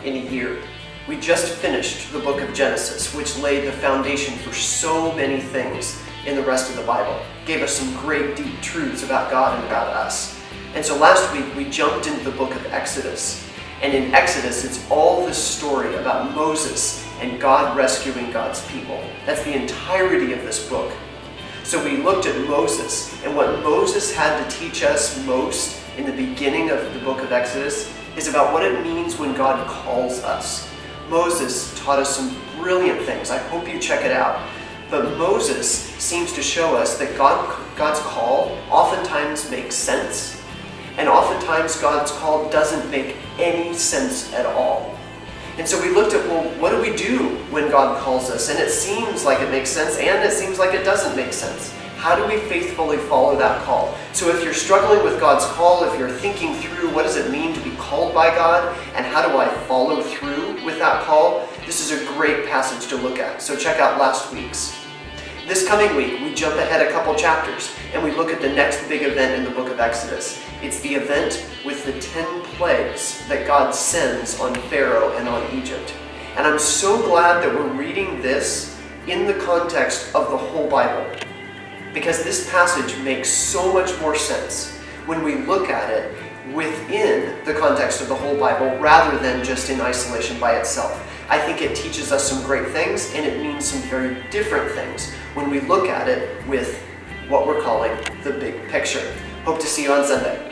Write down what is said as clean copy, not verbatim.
in a year. We just finished the book of Genesis, which laid the foundation for so many things in the rest of the Bible. Gave us some great deep truths about God and about us. And so last week we jumped into the book of Exodus. And in Exodus, it's all this story about Moses and God rescuing God's people. That's the entirety of this book. So we looked at Moses, and what Moses had to teach us most in the beginning of the book of Exodus is about what it means when God calls us. Moses taught us some brilliant things. I hope you check it out. But Moses seems to show us that God's call oftentimes makes sense, and oftentimes God's call doesn't make any sense at all. And so we looked at, well, what do we do when God calls us? And it seems like it makes sense, and it seems like it doesn't make sense. How do we faithfully follow that call? So if you're struggling with God's call, if you're thinking through what does it mean to be called by God, and how do I follow through with that call, this is a great passage to look at. So check out last week's. This coming week, we jump ahead a couple chapters, and we look at the next big event in the book of Exodus. It's the event with the 10 plagues that God sends on Pharaoh and on Egypt. And I'm so glad that we're reading this in the context of the whole Bible, because this passage makes so much more sense when we look at it within the context of the whole Bible rather than just in isolation by itself. I think it teaches us some great things, and it means some very different things when we look at it with what we're calling the big picture. Hope to see you on Sunday.